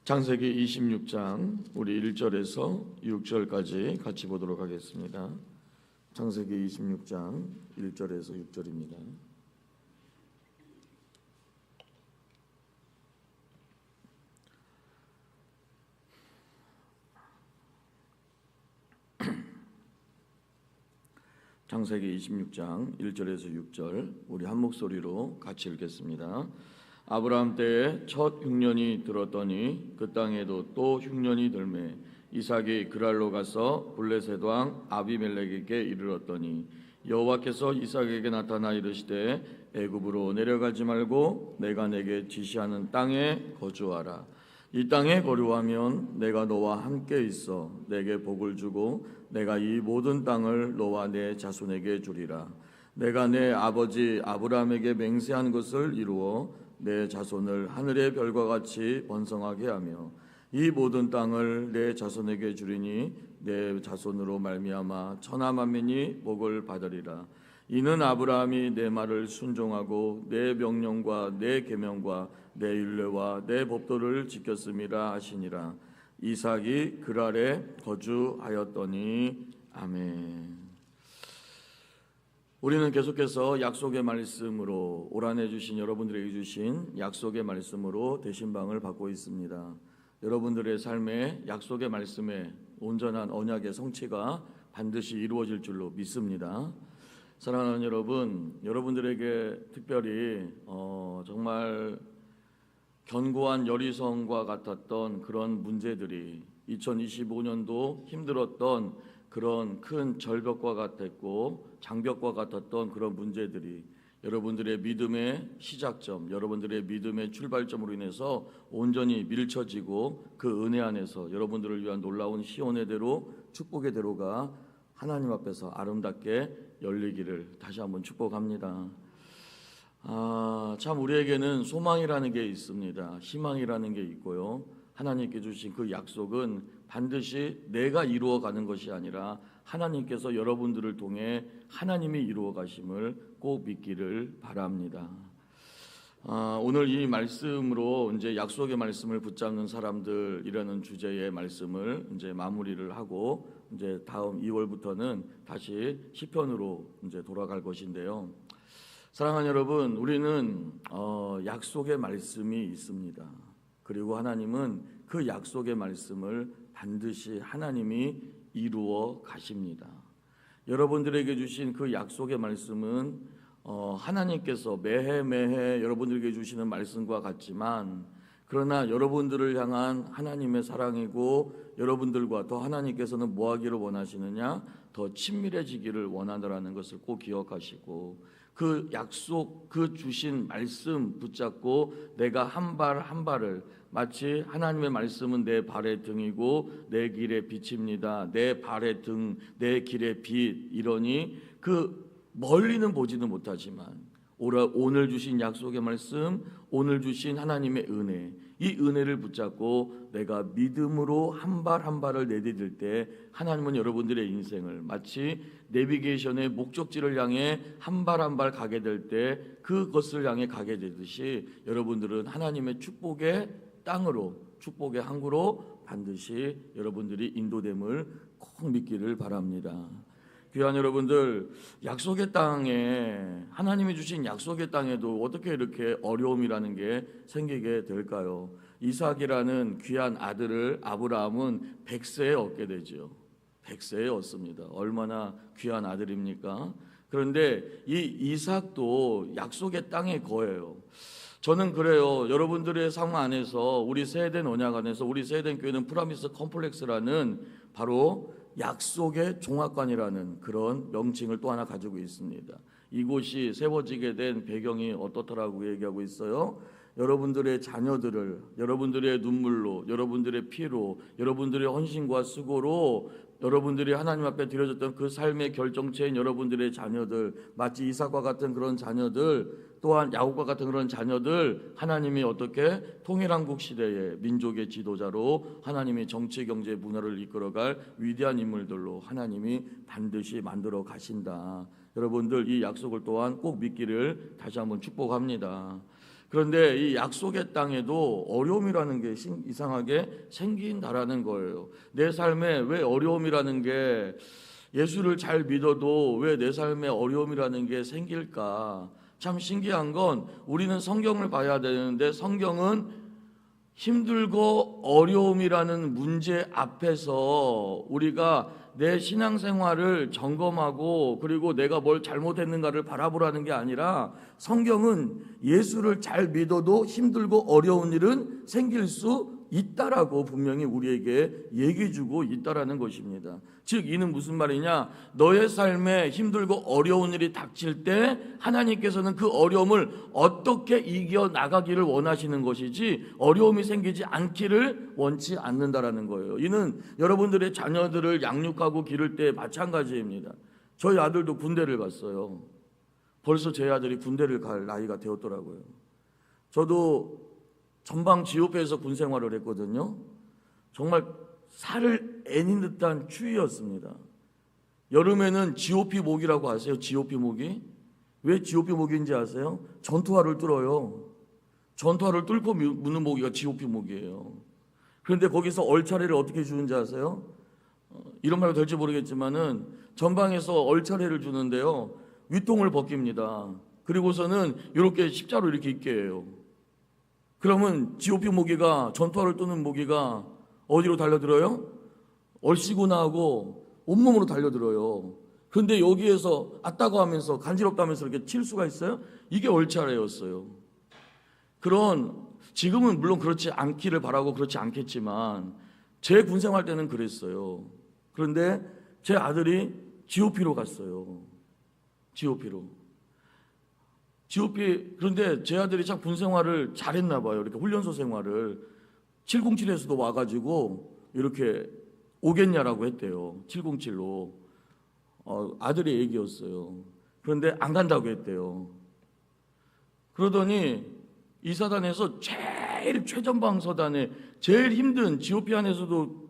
창세기 26장 우리 1절에서 6절까지 같이 보도록 하겠습니다. 창세기 26장 1절에서 6절입니다. 창세기 26장 1절에서 6절 우리 한 목소리로 같이 읽겠습니다. 아브라함 때에 첫 흉년이 들었더니 그 땅에도 또 흉년이 들매 이삭이 그랄로 가서 블레셋 왕 아비멜렉에게 이르렀더니 여호와께서 이삭에게 나타나 이르시되 애굽으로 내려가지 말고 내가 내게 지시하는 땅에 거주하라. 이 땅에 거류하면 내가 너와 함께 있어 내게 복을 주고 내가 이 모든 땅을 너와 내 자손에게 주리라. 내가 내 아버지 아브라함에게 맹세한 것을 이루어 내 자손을 하늘의 별과 같이 번성하게 하며 이 모든 땅을 내 자손에게 주리니 내 자손으로 말미암아 천하 만민이 복을 받으리라. 이는 아브라함이 내 말을 순종하고 내 명령과 내 계명과 내 율례와 내 법도를 지켰음이라 하시니라. 이삭이 그랄에 거주하였더니 아멘. 우리는 계속해서 약속의 말씀으로 올 한 해 주신 여러분들에게 주신 약속의 말씀으로 되신방을 받고 있습니다. 여러분들의 삶에 약속의 말씀에 온전한 언약의 성취가 반드시 이루어질 줄로 믿습니다. 사랑하는 여러분, 여러분들에게 특별히 정말 견고한 여리성과 같았던 그런 문제들이 2025년도 힘들었던 그런 큰 절벽과 같았고 장벽과 같았던 그런 문제들이 여러분들의 믿음의 시작점, 여러분들의 믿음의 출발점으로 인해서 온전히 밀쳐지고 그 은혜 안에서 여러분들을 위한 놀라운 시온의 대로 축복의 대로가 하나님 앞에서 아름답게 열리기를 다시 한번 축복합니다. 참 우리에게는 소망이라는 게 있습니다. 희망이라는 게 있고요. 하나님께 주신 그 약속은 반드시 내가 이루어가는 것이 아니라 하나님께서 여러분들을 통해 하나님이 이루어 가심을 꼭 믿기를 바랍니다. 오늘 이 말씀으로 이제 약속의 말씀을 붙잡는 사람들이라는 주제의 말씀을 이제 마무리를 하고 이제 다음 2월부터는 다시 시편으로 이제 돌아갈 것인데요. 사랑하는 여러분, 우리는 약속의 말씀이 있습니다. 그리고 하나님은 그 약속의 말씀을 반드시 하나님이 이루어 가십니다. 여러분들에게 주신 그 약속의 말씀은 하나님께서 매해 여러분들에게 주시는 말씀과 같지만 그러나 여러분들을 향한 하나님의 사랑이고 여러분들과 더 하나님께서는 뭐 하기를 원하시느냐? 더 친밀해지기를 원하노라는 것을 꼭 기억하시고 그 약속, 그 주신 말씀 붙잡고 내가 한 발 한 발을 마치 하나님의 말씀은 내 발의 등이고 내 길의 빛입니다. 내 발의 등, 내 길의 빛 이러니 그 멀리는 보지는 못하지만 오늘 주신 약속의 말씀, 오늘 주신 하나님의 은혜, 이 은혜를 붙잡고 내가 믿음으로 한 발 한 발을 내디딜 때 하나님은 여러분들의 인생을 마치 내비게이션의 목적지를 향해 한 발 한 발 가게 될 때 그것을 향해 가게 되듯이 여러분들은 하나님의 축복의 땅으로, 축복의 항구로 반드시 여러분들이 인도됨을 꼭 믿기를 바랍니다. 귀한 여러분들, 약속의 땅에 하나님이 주신 약속의 땅에도 어떻게 이렇게 어려움이라는 게 생기게 될까요? 이삭이라는 귀한 아들을 아브라함은 100세에 얻게 되죠. 100세에 얻습니다. 얼마나 귀한 아들입니까? 그런데 이 이삭도 약속의 땅의 거예요. 저는 그래요. 여러분들의 상황 안에서 우리 세대된 언약 안에서 우리 세대된 교회는 프라미스 컴플렉스라는 바로 약속의 종합관이라는 그런 명칭을 또 하나 가지고 있습니다. 이곳이 세워지게 된 배경이 어떻더라고 얘기하고 있어요. 여러분들의 자녀들을 여러분들의 눈물로, 여러분들의 피로, 여러분들의 헌신과 수고로 여러분들이 하나님 앞에 드려졌던 그 삶의 결정체인 여러분들의 자녀들, 마치 이삭과 같은 그런 자녀들, 또한 야곱과 같은 그런 자녀들, 하나님이 어떻게 통일한국 시대의 민족의 지도자로 하나님이 정치, 경제, 문화를 이끌어갈 위대한 인물들로 하나님이 반드시 만들어 가신다. 여러분들 이 약속을 또한 꼭 믿기를 다시 한번 축복합니다. 그런데 이 약속의 땅에도 어려움이라는 게 이상하게 생긴다라는 거예요. 내 삶에 왜 어려움이라는 게, 예수를 잘 믿어도 왜 내 삶에 어려움이라는 게 생길까? 참 신기한 건, 우리는 성경을 봐야 되는데 성경은 힘들고 어려움이라는 문제 앞에서 우리가 내 신앙생활을 점검하고 그리고 내가 뭘 잘못했는가를 바라보라는 게 아니라, 성경은 예수를 잘 믿어도 힘들고 어려운 일은 생길 수 있다라고 분명히 우리에게 얘기해주고 있다라는 것입니다. 즉 이는 무슨 말이냐, 너의 삶에 힘들고 어려운 일이 닥칠 때 하나님께서는 그 어려움을 어떻게 이겨나가기를 원하시는 것이지 어려움이 생기지 않기를 원치 않는다라는 거예요. 이는 여러분들의 자녀들을 양육하고 기를 때 마찬가지입니다. 저희 아들도 군대를 갔어요. 벌써 제 아들이 군대를 갈 나이가 되었더라고요. 저도 전방 지오피에서 군 생활을 했거든요. 정말 살을 애닌 듯한 추위였습니다. 여름에는 GOP 모기라고 아세요? GOP 모기? 왜 GOP 모기인지 아세요? 전투화를 뚫어요. 전투화를 뚫고 무는 모기가 GOP 모기예요. 그런데 거기서 얼차례를 어떻게 주는지 아세요? 이런 말도 될지 모르겠지만은 전방에서 얼차례를 주는데요, 윗동을 벗깁니다. 그리고서는 이렇게 십자로 이렇게 있게 해요. 그러면 GOP 모기가, 전투화를 뚫는 모기가 어디로 달려들어요? 얼씨구나 하고 온몸으로 달려들어요. 그런데 여기에서 아따고 하면서 간지럽다 하면서 이렇게 칠 수가 있어요? 이게 얼차례였어요. 지금은 물론 그렇지 않기를 바라고 그렇지 않겠지만 제 군생활 때는 그랬어요. 그런데 제 아들이 GOP로 갔어요. GOP로. 그런데 제 아들이 참 군생활을 잘했나 봐요. 이렇게 훈련소 생활을 707에서도 와가지고 이렇게 오겠냐라고 했대요. 707로. 아들의 얘기였어요. 그런데 안 간다고 했대요. 그러더니 이사단에서 제일 최전방 서단에 제일 힘든, GOP 안에서도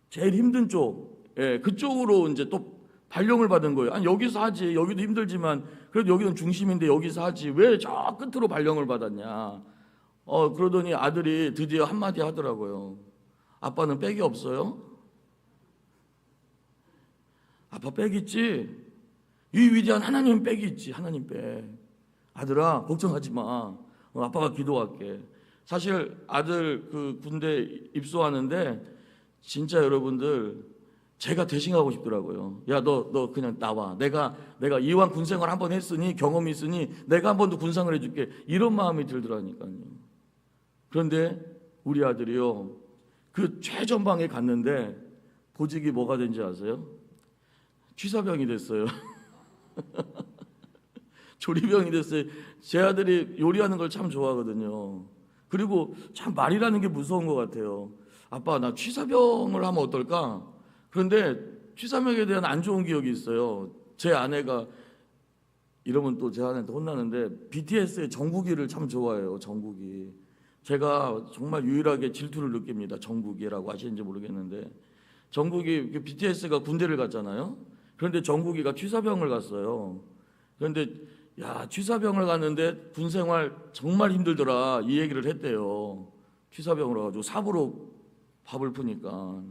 제일 힘든 쪽, 그쪽으로 이제 또 발령을 받은 거예요. 아니 여기서 하지, 여기도 힘들지만 그래도 여기는 중심인데 여기서 하지, 왜 저 끝으로 발령을 받았냐. 그러더니 아들이 드디어 한마디 하더라고요. 아빠는 백이 없어요? 아빠 백 있지? 이 위대한 하나님 백이 있지. 하나님 백. 아들아 걱정하지 마. 아빠가 기도할게. 사실 아들 그 군대 입소하는데 진짜 여러분들 제가 대신하고 싶더라고요. 야, 너 그냥 나와. 내가 이왕 군생활 한번 했으니, 경험이 있으니 내가 한 번 더 군생활 해줄게. 이런 마음이 들더라니까요. 그런데 우리 아들이요, 그 최전방에 갔는데 보직이 뭐가 된지 아세요? 취사병이 됐어요. 조리병이 됐어요. 제 아들이 요리하는 걸 참 좋아하거든요. 그리고 참 말이라는 게 무서운 것 같아요. 아빠 나 취사병을 하면 어떨까? 그런데 취사병에 대한 안 좋은 기억이 있어요. 제 아내가, 이러면 또 제 아내한테 혼나는데, BTS의 정국이를 참 좋아해요. 정국이. 제가 정말 유일하게 질투를 느낍니다. 정국이라고 아시는지 모르겠는데, 정국이, BTS가 군대를 갔잖아요. 그런데 정국이가 취사병을 갔어요. 그런데 야, 취사병을 갔는데 군생활 정말 힘들더라, 이 얘기를 했대요. 취사병으로 가지고 삽으로 밥을 푸니까.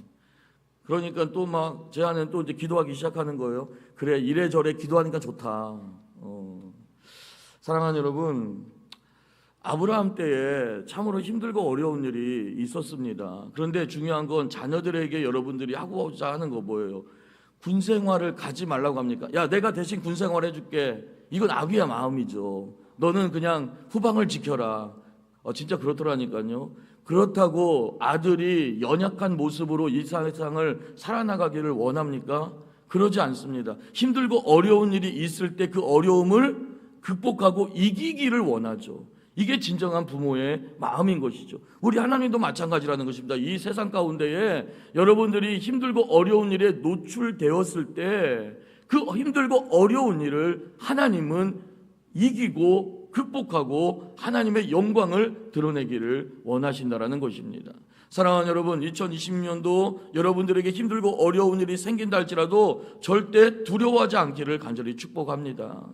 그러니까 또 막 제 아내는 또 이제 기도하기 시작하는 거예요. 그래, 이래저래 기도하니까 좋다. 사랑하는 여러분, 아브라함 때에 참으로 힘들고 어려운 일이 있었습니다. 그런데 중요한 건 자녀들에게 여러분들이 하고자 하는 거 뭐예요? 군생활을 가지 말라고 합니까? 야, 내가 대신 군생활 해줄게. 이건 악의의 마음이죠. 너는 그냥 후방을 지켜라. 진짜 그렇더라니까요. 그렇다고 아들이 연약한 모습으로 이 세상을 살아나가기를 원합니까? 그러지 않습니다. 힘들고 어려운 일이 있을 때 그 어려움을 극복하고 이기기를 원하죠. 이게 진정한 부모의 마음인 것이죠. 우리 하나님도 마찬가지라는 것입니다. 이 세상 가운데에 여러분들이 힘들고 어려운 일에 노출되었을 때 그 힘들고 어려운 일을 하나님은 이기고 극복하고 하나님의 영광을 드러내기를 원하신다라는 것입니다. 사랑하는 여러분, 2020년도 여러분들에게 힘들고 어려운 일이 생긴다 할지라도 절대 두려워하지 않기를 간절히 축복합니다.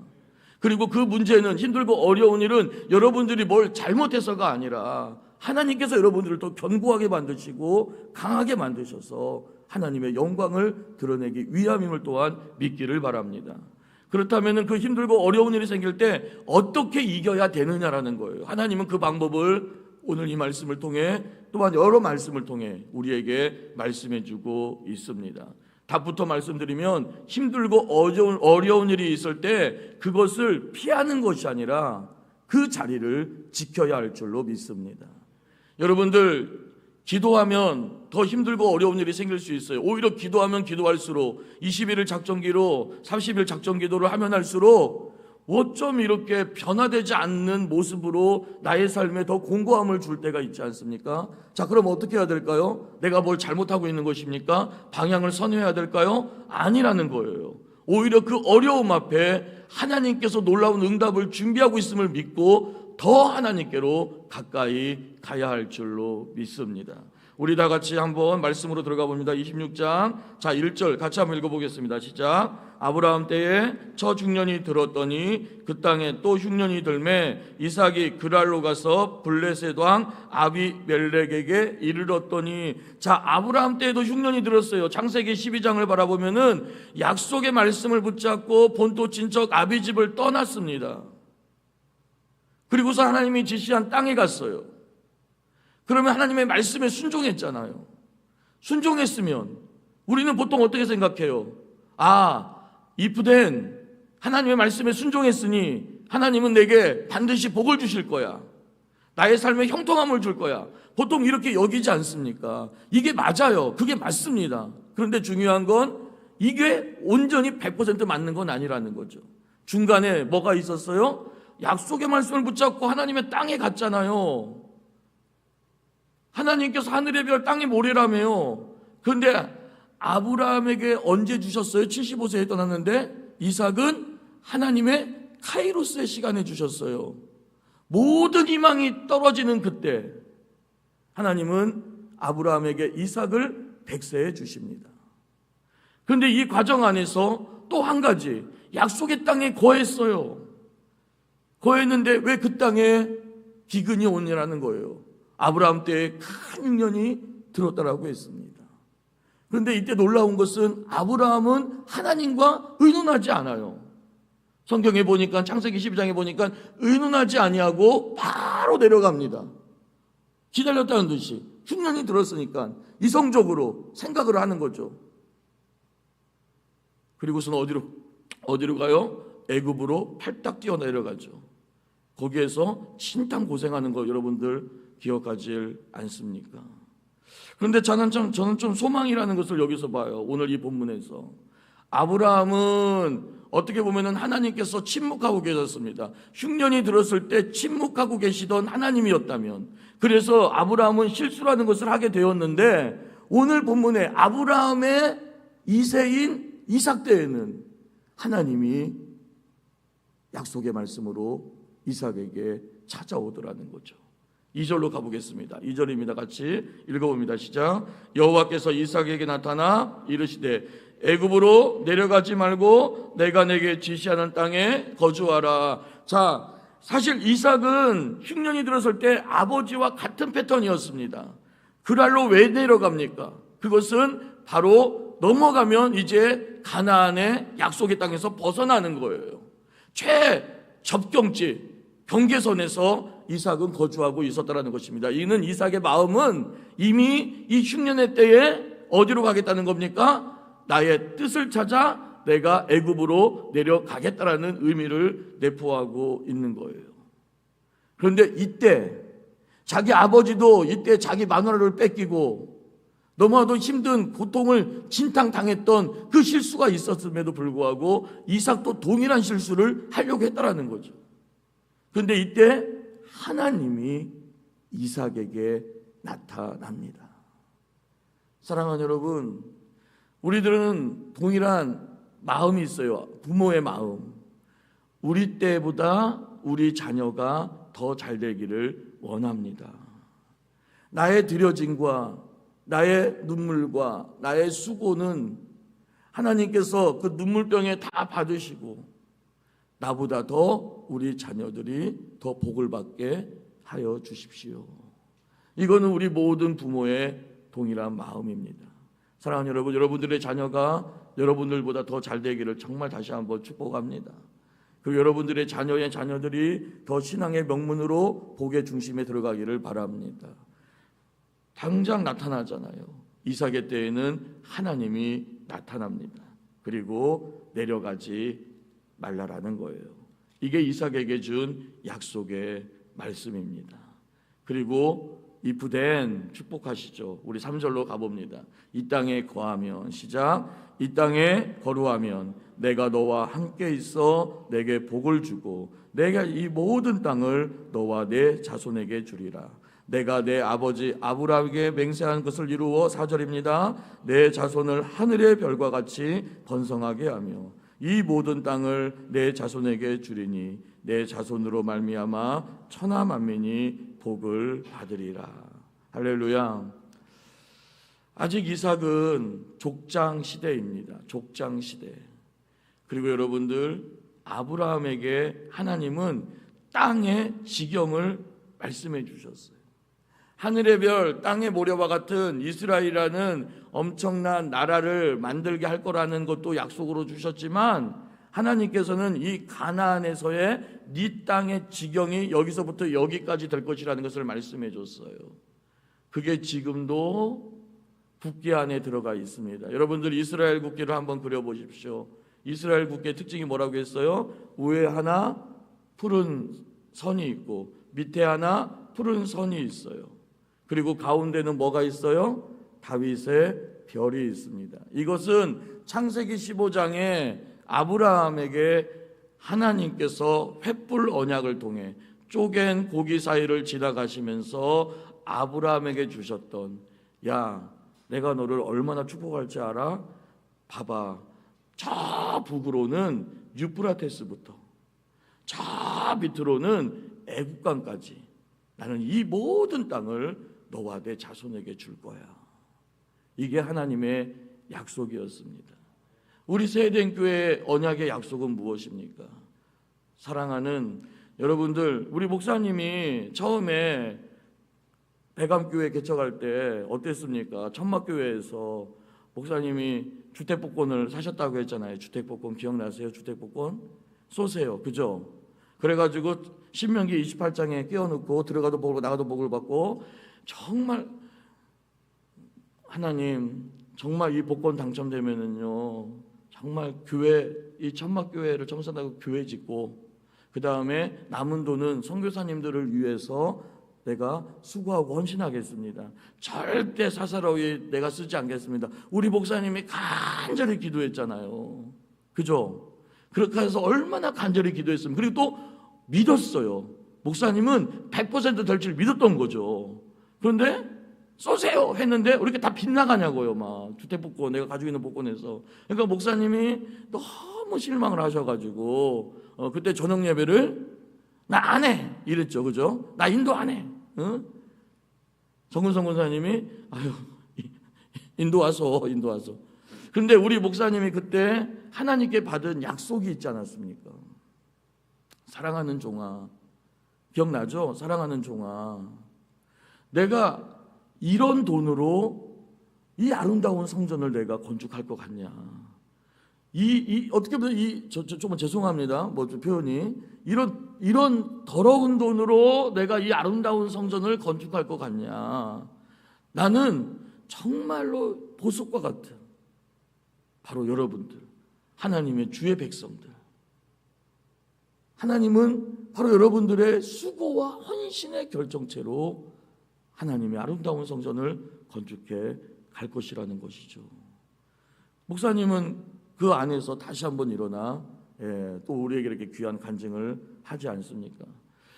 그리고 그 문제는, 힘들고 어려운 일은 여러분들이 뭘 잘못해서가 아니라 하나님께서 여러분들을 더 견고하게 만드시고 강하게 만드셔서 하나님의 영광을 드러내기 위함임을 또한 믿기를 바랍니다. 그렇다면 그 힘들고 어려운 일이 생길 때 어떻게 이겨야 되느냐라는 거예요. 하나님은 그 방법을 오늘 이 말씀을 통해, 또한 여러 말씀을 통해 우리에게 말씀해 주고 있습니다. 답부터 말씀드리면, 힘들고 어려운 일이 있을 때 그것을 피하는 것이 아니라 그 자리를 지켜야 할 줄로 믿습니다. 여러분들, 기도하면 더 힘들고 어려운 일이 생길 수 있어요. 오히려 기도하면 기도할수록 21일 작정기로 30일 작정기도를 하면 할수록 어쩜 이렇게 변화되지 않는 모습으로 나의 삶에 더 공고함을 줄 때가 있지 않습니까? 자, 그럼 어떻게 해야 될까요? 내가 뭘 잘못하고 있는 것입니까? 방향을 선회해야 될까요? 아니라는 거예요. 오히려 그 어려움 앞에 하나님께서 놀라운 응답을 준비하고 있음을 믿고 더 하나님께로 가까이 가야 할 줄로 믿습니다. 우리 다 같이 한번 말씀으로 들어가 봅니다. 26장 자 1절 같이 한번 읽어보겠습니다. 시작. 아브라함 때에 첫 흉년이 들었더니 그 땅에 또 흉년이 들매 이삭이 그랄로 가서 블레셋 왕 아비멜렉에게 이르렀더니, 자, 아브라함 때에도 흉년이 들었어요. 창세기 12장을 바라보면은 약속의 말씀을 붙잡고 본토 친척 아비 집을 떠났습니다. 그리고서 하나님이 지시한 땅에 갔어요. 그러면 하나님의 말씀에 순종했잖아요. 순종했으면 우리는 보통 어떻게 생각해요? 이프된 하나님의 말씀에 순종했으니 하나님은 내게 반드시 복을 주실 거야. 나의 삶에 형통함을 줄 거야. 보통 이렇게 여기지 않습니까? 이게 맞아요. 그게 맞습니다. 그런데 중요한 건 이게 온전히 100% 맞는 건 아니라는 거죠. 중간에 뭐가 있었어요? 약속의 말씀을 붙잡고 하나님의 땅에 갔잖아요. 하나님께서 하늘의 별 땅의 모래라며요. 그런데 아브라함에게 언제 주셨어요? 75세에 떠났는데 이삭은 하나님의 카이로스의 시간에 주셨어요. 모든 희망이 떨어지는 그때 하나님은 아브라함에게 이삭을 100세에 주십니다. 그런데 이 과정 안에서 또 한 가지, 약속의 땅에 거했어요. 거했는데 왜 그 땅에 기근이 오냐라는 거예요. 아브라함 때에 큰 흉년이 들었다라고 했습니다. 그런데 이때 놀라운 것은 아브라함은 하나님과 의논하지 않아요. 성경에 보니까, 창세기 12장에 보니까 의논하지 아니하고 바로 내려갑니다. 기다렸다는 듯이. 흉년이 들었으니까 이성적으로 생각을 하는 거죠. 그리고서는 어디로 가요? 애굽으로 팔딱 뛰어 내려가죠. 거기에서 신탕 고생하는 거 여러분들 기억하지 않습니까? 그런데 저는 좀 소망이라는 것을 여기서 봐요. 오늘 이 본문에서 아브라함은 어떻게 보면은 하나님께서 침묵하고 계셨습니다. 흉년이 들었을 때 침묵하고 계시던 하나님이었다면, 그래서 아브라함은 실수라는 것을 하게 되었는데, 오늘 본문에 아브라함의 2세인 이삭 때에는 하나님이 약속의 말씀으로 이삭에게 찾아오더라는 거죠. 2절로 가보겠습니다. 2절입니다. 같이 읽어봅니다. 시작. 여호와께서 이삭에게 나타나 이르시되 애굽으로 내려가지 말고 내가 내게 지시하는 땅에 거주하라. 자, 사실 이삭은 흉년이 들었을 때 아버지와 같은 패턴이었습니다. 그랄로 왜 내려갑니까? 그것은 바로 넘어가면 이제 가나안의 약속의 땅에서 벗어나는 거예요. 최접경지 경계선에서 이삭은 거주하고 있었다는 것입니다. 이는 이삭의 마음은 이미 이 흉년의 때에 어디로 가겠다는 겁니까? 나의 뜻을 찾아 내가 애굽으로 내려가겠다라는 의미를 내포하고 있는 거예요. 그런데 이때 자기 아버지도 이때 자기 마누라를 뺏기고 너무나도 힘든 고통을 진탕당했던 그 실수가 있었음에도 불구하고 이삭도 동일한 실수를 하려고 했다라는 거죠. 그런데 이때 하나님이 이삭에게 나타납니다. 사랑하는 여러분, 우리들은 동일한 마음이 있어요. 부모의 마음. 우리 때보다 우리 자녀가 더 잘 되기를 원합니다. 나의 들여짐과 나의 눈물과 나의 수고는 하나님께서 그 눈물병에 다 받으시고 나보다 더 우리 자녀들이 더 복을 받게 하여 주십시오. 이거는 우리 모든 부모의 동일한 마음입니다. 사랑하는 여러분, 여러분들의 자녀가 여러분들보다 더 잘 되기를 정말 다시 한번 축복합니다. 그리고 여러분들의 자녀의 자녀들이 더 신앙의 명문으로 복의 중심에 들어가기를 바랍니다. 당장 나타나잖아요. 이삭의 때에는 하나님이 나타납니다. 그리고 내려가지 말라라는 거예요. 이게 이삭에게 준 약속의 말씀입니다. 그리고 이 부된 축복하시죠. 우리 3절로 가봅니다. 이 땅에 거하면, 시작, 이 땅에 거루하면 내가 너와 함께 있어 내게 복을 주고 내가 이 모든 땅을 너와 내 자손에게 주리라. 내가 내 아버지 아브라함에게 맹세한 것을 이루어, 4절입니다, 내 자손을 하늘의 별과 같이 번성하게 하며 이 모든 땅을 내 자손에게 주리니 내 자손으로 말미암아 천하 만민이 복을 받으리라. 할렐루야. 아직 이삭은 족장 시대입니다. 족장 시대. 그리고 여러분들, 아브라함에게 하나님은 땅의 지경을 말씀해 주셨어요. 하늘의 별, 땅의 모래와 같은 이스라엘이라는 엄청난 나라를 만들게 할 거라는 것도 약속으로 주셨지만, 하나님께서는 이 가나안에서의 네 땅의 지경이 여기서부터 여기까지 될 것이라는 것을 말씀해 줬어요. 그게 지금도 국기 안에 들어가 있습니다. 여러분들 이스라엘 국기를 한번 그려보십시오. 이스라엘 국기의 특징이 뭐라고 했어요? 위에 하나 푸른 선이 있고 밑에 하나 푸른 선이 있어요. 그리고 가운데는 뭐가 있어요? 다윗의 별이 있습니다. 이것은 창세기 15장에 아브라함에게 하나님께서 횃불 언약을 통해 쪼갠 고기 사이를 지나가시면서 아브라함에게 주셨던, 야, 내가 너를 얼마나 축복할지 알아? 봐봐, 저 북으로는 유프라테스부터 저 밑으로는 애국강까지 나는 이 모든 땅을 너와 내 자손에게 줄 거야. 이게 하나님의 약속이었습니다. 우리 세대교회의 언약의 약속은 무엇입니까? 사랑하는 여러분들, 우리 목사님이 처음에 대감교회 개척할 때 어땠습니까? 천막교회에서 목사님이 주택복권을 사셨다고 했잖아요. 주택복권 기억나세요? 주택복권 쏘세요, 그죠? 그래가지고 신명기 28장에 끼워넣고 들어가도 복을 나가도 복을 받고, 정말 하나님, 정말 이 복권 당첨되면은요, 정말 교회, 이 천막교회를 청산하고 교회 짓고 그 다음에 남은 돈은 선교사님들을 위해서 내가 수고하고 헌신하겠습니다. 절대 사사로이 내가 쓰지 않겠습니다. 우리 목사님이 간절히 기도했잖아요. 그죠? 그렇게 해서 얼마나 간절히 기도했습니까? 그리고 또 믿었어요. 목사님은 100% 될 줄 믿었던 거죠. 그런데 쏘세요 했는데 왜 이렇게 다 빗나가냐고요. 막 주택복권, 내가 가지고 있는 복권에서. 그러니까 목사님이 너무 실망을 하셔가지고 그때 저녁 예배를 나 안 해 이랬죠. 그죠? 나 인도 안 해. 응? 정근성 권사님이 아유, 인도 와서. 그런데 우리 목사님이 그때 하나님께 받은 약속이 있지 않았습니까? 사랑하는 종아, 기억나죠? 사랑하는 종아, 내가 이런 돈으로 이 아름다운 성전을 내가 건축할 것 같냐? 어떻게 보면 좀 죄송합니다. 뭐 좀 표현이 이런 더러운 돈으로 내가 이 아름다운 성전을 건축할 것 같냐? 나는 정말로 보석과 같은 바로 여러분들, 하나님의 주의 백성들. 하나님은 바로 여러분들의 수고와 헌신의 결정체로 하나님의 아름다운 성전을 건축해 갈 것이라는 것이죠. 목사님은 그 안에서 다시 한번 일어나 또 우리에게 이렇게 귀한 간증을 하지 않습니까?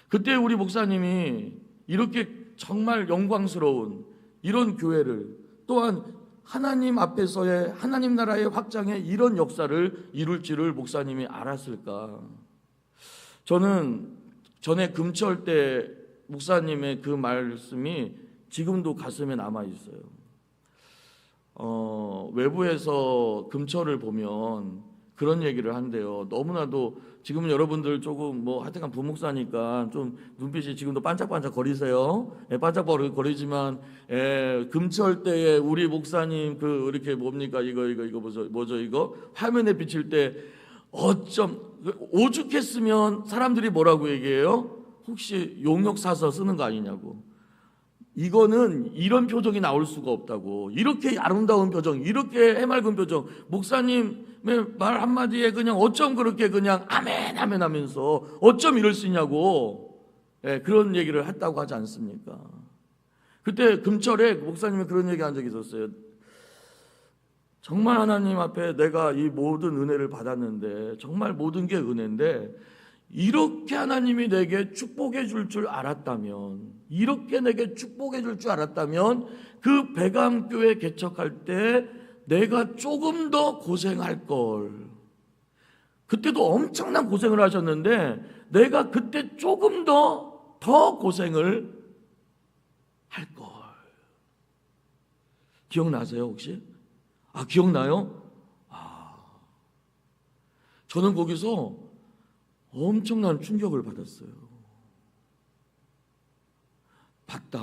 그때 우리 목사님이 이렇게 정말 영광스러운 이런 교회를, 또한 하나님 앞에서의 하나님 나라의 확장에 이런 역사를 이룰지를 목사님이 알았을까? 저는 전에 금철 때 목사님의 그 말씀이 지금도 가슴에 남아 있어요. 외부에서 금철을 보면 그런 얘기를 한대요. 너무나도 지금 여러분들 조금 뭐 하여튼간 부목사니까 좀 눈빛이 지금도 반짝반짝 거리세요. 반짝반짝 거리지만 금철 때에 우리 목사님 그 이렇게 뭡니까 이거 뭐죠 이거 화면에 비칠 때 어쩜 오죽했으면 사람들이 뭐라고 얘기해요? 혹시 용역 사서 쓰는 거 아니냐고. 이거는 이런 표정이 나올 수가 없다고. 이렇게 아름다운 표정, 이렇게 해맑은 표정, 목사님의 말 한마디에 그냥 어쩜 그렇게 그냥 아멘 아멘 하면서 어쩜 이럴 수 있냐고 그런 얘기를 했다고 하지 않습니까? 그때 금철에 목사님이 그런 얘기 한 적이 있었어요. 정말 하나님 앞에 내가 이 모든 은혜를 받았는데 정말 모든 게 은혜인데 이렇게 하나님이 내게 축복해 줄 줄 알았다면, 이렇게 내게 축복해 줄 줄 알았다면 그 배감교회 개척할 때 내가 조금 더 고생할 걸. 그때도 엄청난 고생을 하셨는데 내가 그때 조금 더 고생을 할 걸. 기억나세요 혹시? 기억나요? 저는 거기서 엄청난 충격을 받았어요. 봤다.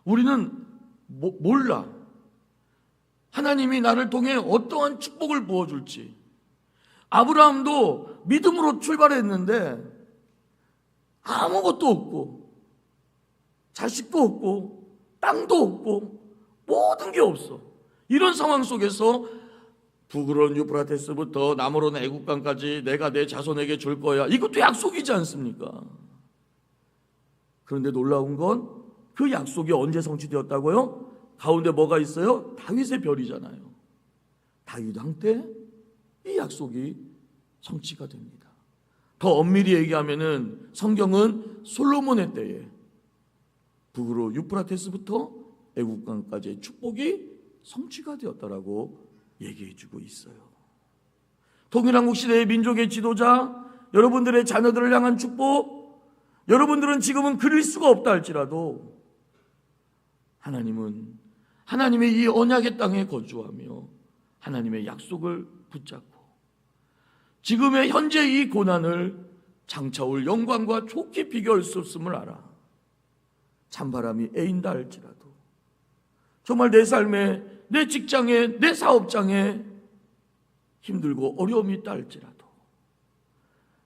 우리는 몰라. 하나님이 나를 통해 어떠한 축복을 부어줄지. 아브라함도 믿음으로 출발했는데 아무것도 없고 자식도 없고 땅도 없고 모든 게 없어. 이런 상황 속에서 북으로는 유프라테스부터 남으로는 애국강까지 내가 내 자손에게 줄 거야. 이것도 약속이지 않습니까? 그런데 놀라운 건 그 약속이 언제 성취되었다고요? 가운데 뭐가 있어요? 다윗의 별이잖아요. 다윗 왕 때 이 약속이 성취가 됩니다. 더 엄밀히 얘기하면은 성경은 솔로몬의 때에 북으로 유프라테스부터 애국강까지의 축복이 성취가 되었다라고 얘기해주고 있어요. 통일한국 시대의 민족의 지도자, 여러분들의 자녀들을 향한 축복, 여러분들은 지금은 그릴 수가 없다 할지라도 하나님은 하나님의 이 언약의 땅에 거주하며 하나님의 약속을 붙잡고 지금의 현재 이 고난을 장차올 영광과 좋게 비교할 수 없음을 알아. 찬바람이 애인다 할지라도 정말 내 삶에, 내 직장에, 내 사업장에 힘들고 어려움이 있다 할지라도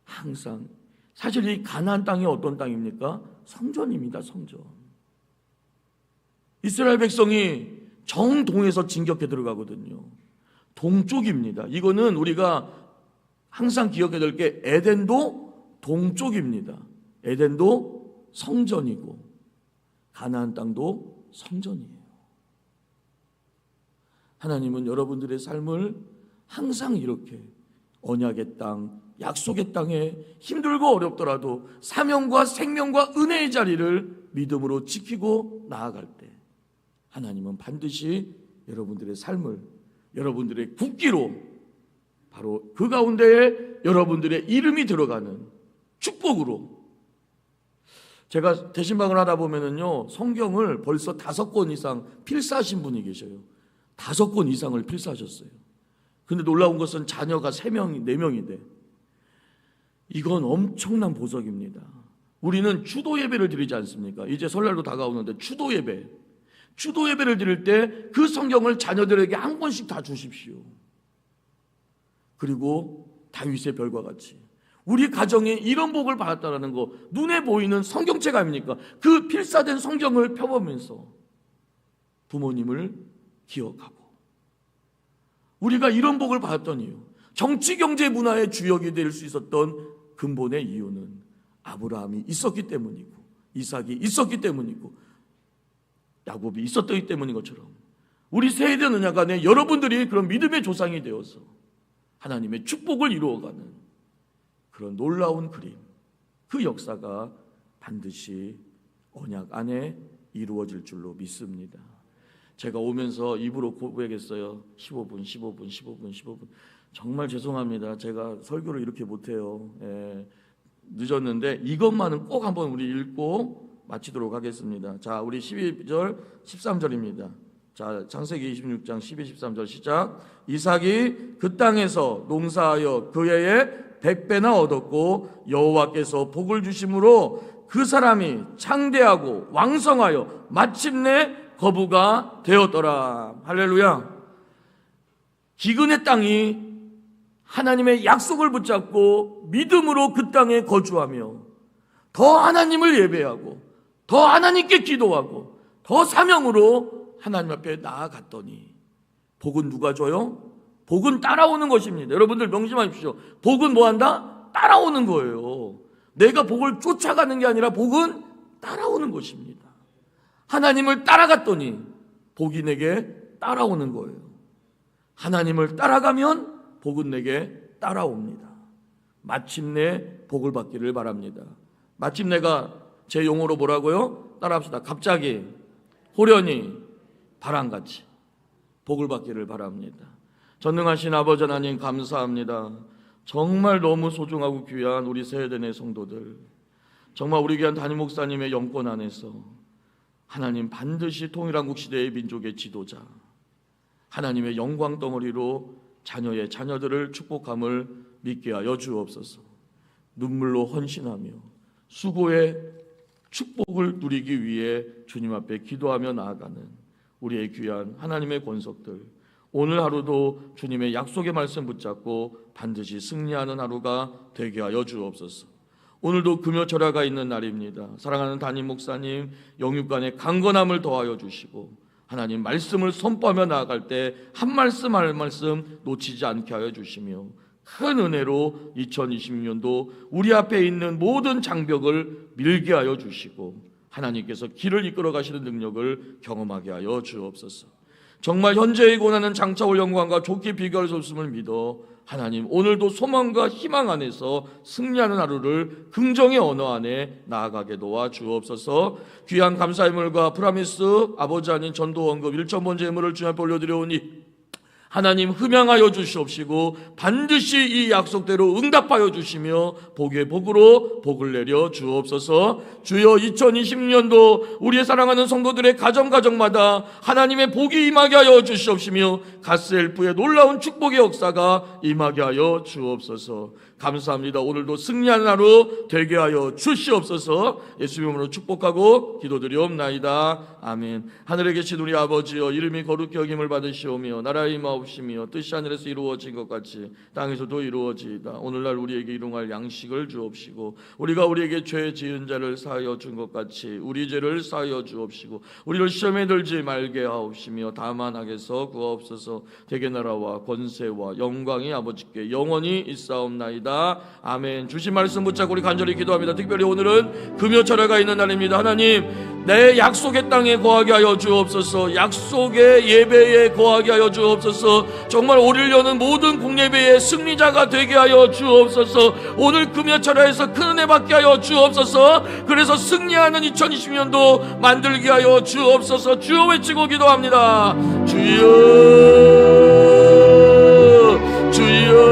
항상 사실 이 가나안 땅이 어떤 땅입니까? 성전입니다. 성전. 이스라엘 백성이 정동에서 진격해 들어가거든요. 동쪽입니다. 이거는 우리가 항상 기억해야 될 게 에덴도 동쪽입니다. 에덴도 성전이고 가나안 땅도 성전이에요. 하나님은 여러분들의 삶을 항상 이렇게 언약의 땅, 약속의 땅에 힘들고 어렵더라도 사명과 생명과 은혜의 자리를 믿음으로 지키고 나아갈 때 하나님은 반드시 여러분들의 삶을 여러분들의 국기로 바로 그 가운데에 여러분들의 이름이 들어가는 축복으로. 제가 대신방을 하다 보면은요, 성경을 벌써 5권 이상 필사하신 분이 계셔요. 5권 이상을 필사하셨어요. 근데 놀라운 것은 자녀가 3명, 4명인데 이건 엄청난 보석입니다. 우리는 추도 예배를 드리지 않습니까? 이제 설날도 다가오는데 추도 예배를 드릴 때 그 성경을 자녀들에게 한 권씩 다 주십시오. 그리고 다윗의 별과 같이 우리 가정에 이런 복을 받았다는 거, 눈에 보이는 성경책 아닙니까? 그 필사된 성경을 펴보면서 부모님을 기억하고 우리가 이런 복을 받았던 이유, 정치, 경제, 문화의 주역이 될 수 있었던 근본의 이유는 아브라함이 있었기 때문이고 이삭이 있었기 때문이고 야곱이 있었기 때문인 것처럼 우리 세대 언약 안에 여러분들이 그런 믿음의 조상이 되어서 하나님의 축복을 이루어가는 그런 놀라운 그림, 그 역사가 반드시 언약 안에 이루어질 줄로 믿습니다. 제가 오면서 입으로 고백했어요. 15분. 정말 죄송합니다. 제가 설교를 이렇게 못해요. 늦었는데 이것만은 꼭 한번 우리 읽고 마치도록 하겠습니다. 자, 우리 12절, 13절입니다. 자, 창세기 26장 12, 13절 시작. 이삭이 그 땅에서 농사하여 그 해에 100배나 얻었고 여호와께서 복을 주심으로 그 사람이 창대하고 왕성하여 마침내 거부가 되었더라. 할렐루야. 기근의 땅이 하나님의 약속을 붙잡고 믿음으로 그 땅에 거주하며 더 하나님을 예배하고 더 하나님께 기도하고 더 사명으로 하나님 앞에 나아갔더니 복은 누가 줘요? 복은 따라오는 것입니다. 여러분들 명심하십시오. 복은 뭐한다? 따라오는 거예요. 내가 복을 쫓아가는 게 아니라 복은 따라오는 것입니다. 하나님을 따라갔더니 복이 내게 따라오는 거예요. 하나님을 따라가면 복은 내게 따라옵니다. 마침내 복을 받기를 바랍니다. 마침내가 제 용어로 뭐라고요? 따라합시다. 갑자기, 호련히, 바람같이 복을 받기를 바랍니다. 전능하신 아버지 하나님 감사합니다. 정말 너무 소중하고 귀한 우리 세대 내 성도들, 정말 우리 귀한 담임 목사님의 영권 안에서 하나님 반드시 통일한국 시대의 민족의 지도자, 하나님의 영광 덩어리로 자녀의 자녀들을 축복함을 믿게 하여 주옵소서. 눈물로 헌신하며 수고의 축복을 누리기 위해 주님 앞에 기도하며 나아가는 우리의 귀한 하나님의 권속들, 오늘 하루도 주님의 약속의 말씀 붙잡고 반드시 승리하는 하루가 되게 하여 주옵소서. 오늘도 금요철야가 있는 날입니다. 사랑하는 담임 목사님 영육간의 강건함을 더하여 주시고 하나님 말씀을 선포하며 나아갈 때 한 말씀 한 말씀 놓치지 않게 하여 주시며 큰 은혜로 2026년도 우리 앞에 있는 모든 장벽을 밀게 하여 주시고 하나님께서 길을 이끌어 가시는 능력을 경험하게 하여 주옵소서. 정말 현재의 고난은 장차올 영광과 좋게 비교할 수 없음을 믿어 하나님 오늘도 소망과 희망 안에서 승리하는 하루를 긍정의 언어 안에 나아가게 도와 주옵소서. 귀한 감사의 물과 프라미스 아버지 아닌 전도 원금 1,000번 제물을 주님 앞에 올려드려오니 하나님 흠양하여 주시옵시고 반드시 이 약속대로 응답하여 주시며 복의 복으로 복을 내려 주옵소서. 주여 2020년도 우리의 사랑하는 성도들의 가정마다 하나님의 복이 임하게 하여 주시옵시며 가스엘프의 놀라운 축복의 역사가 임하게 하여 주옵소서. 감사합니다. 오늘도 승리하는 하루 되게 하여 주시옵소서. 예수님 이름으로 축복하고 기도드리옵나이다. 아멘. 하늘에 계신 우리 아버지여, 이름이 거룩히 여김을 받으시오며 나라의 임하옵시며 뜻이 하늘에서 이루어진 것 같이 땅에서도 이루어지이다. 오늘날 우리에게 일용할 양식을 주옵시고 우리가 우리에게 죄 지은 자를 사하여 준 것 같이 우리 죄를 사하여 주옵시고 우리를 시험에 들지 말게 하옵시며 다만 악에서 구하옵소서. 대개 나라와 권세와 영광이 아버지께 영원히 있사옵나이다. 아멘. 주신 말씀 붙잡고 우리 간절히 기도합니다. 특별히 오늘은 금요철야가 있는 날입니다. 하나님 내 약속의 땅에 거하게 하여 주옵소서. 약속의 예배에 거하게 하여 주옵소서. 정말 오늘 여는 모든 공예배의 승리자가 되게 하여 주옵소서. 오늘 금요철야에서 큰 은혜 받게 하여 주옵소서. 그래서 승리하는 2020년도 만들게 하여 주옵소서. 주여 외치고 기도합니다. 주여 주여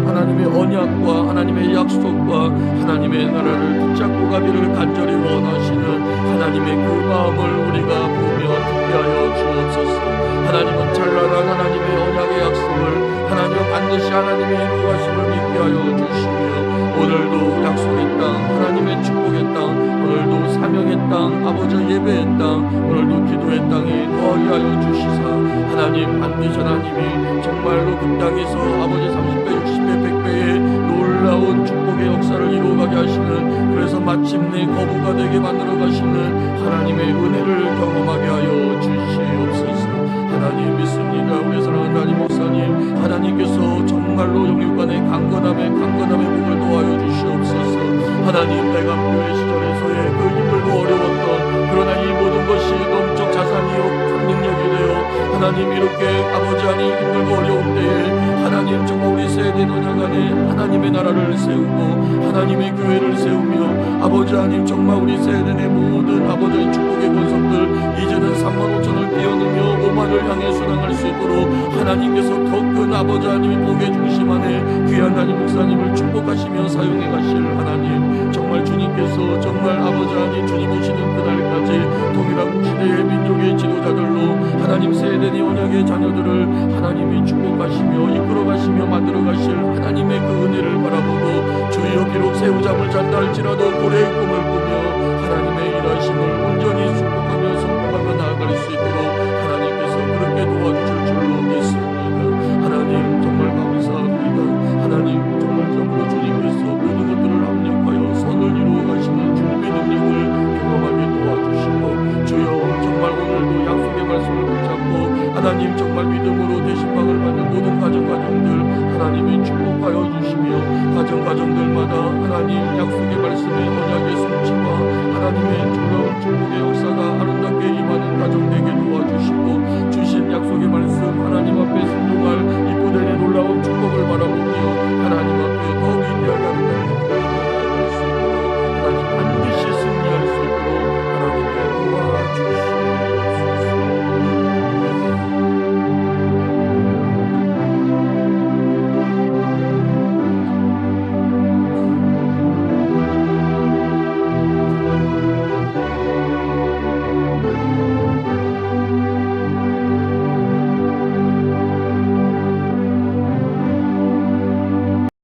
하나님의 언약과 하나님의 약속과 하나님의 나라를 붙잡고 가기를 간절히 원하시는 하나님의 그 마음을 우리가 보며 듣게 하여 주옵소서. 하나님은 찬란한 하나님의 언약의 약속을 하나님은 반드시 하나님의 이루어가심을 믿게 하여 주시며 오늘도 약속의 땅, 하나님의 축복의 땅, 오늘도 사명의 땅, 아버지의 예배의 땅, 오늘도 기도의 땅에 거하게 하여 주시사 하나님 반드시 하나님이 정말로 그 땅에서 아버지 30배, 60배, 100배의 놀라운 축복의 역사를 이루어가게 하시는, 그래서 마침내 거부가 되게 만들어 가시는 하나님의 은혜를 경험하게 하여 주시옵소서. 하나님 믿습니다. 우리 사랑하는 담임 목사님, 하나님께서 정말로 영육간의 강건함의 복을 도와여 주시옵소서. 하나님 내가 교회 시절에서의 그 힘들고 어려웠던, 그러나 이 모든 것이 영적 자산이요 큰 능력이 되어 하나님 이렇게 아버지 안에 힘들고 어려운 때에 하나님 정말 우리 세대 노년간에 하나님의 나라를 세우고 하나님의 교회를 세우며 아버지 하나님 정말 우리 세대 내 모든 아버지의 축복의 권속들 이제는 3만 5천을 뛰어넘며 5만 평안을 향해 순항할 수 있도록 하나님께서 더 큰 아버지 하나님의 복의 중심 안에 귀한 하나님 목사님을 축복하시며 사용해 가실 하나님, 정말 주님께서 정말 아버지 하나님 주님 오시는 그날까지 동일한 시대의 민족의 지도자들로 하나님 세대의 언약의 자녀들을 하나님이 축복하시며 이끌어가시며 만들어가실 하나님의 그 은혜를 바라보고 주여 비록 새우잠을 잔다 할지라도 고래의 꿈을 꾸며 하나님의 일하심을 온전히 축복하며 성공하며 나아갈 수 있도록 하나님께서 그렇게 도와주실 줄로 믿습니다. 하나님 정말 감사합니다. 하나님 정말 적으로 주님께서 모든 것들을 합력하여 선을 이루어 가시는 주님의 능력을 경험하게 도와주시고 주여 정말 오늘도 약속의 말씀을 붙잡고 하나님 정말 믿음으로 대신방을 받는 모든 가정들 하나님이 축복하여 주시며 가정들마다 하나님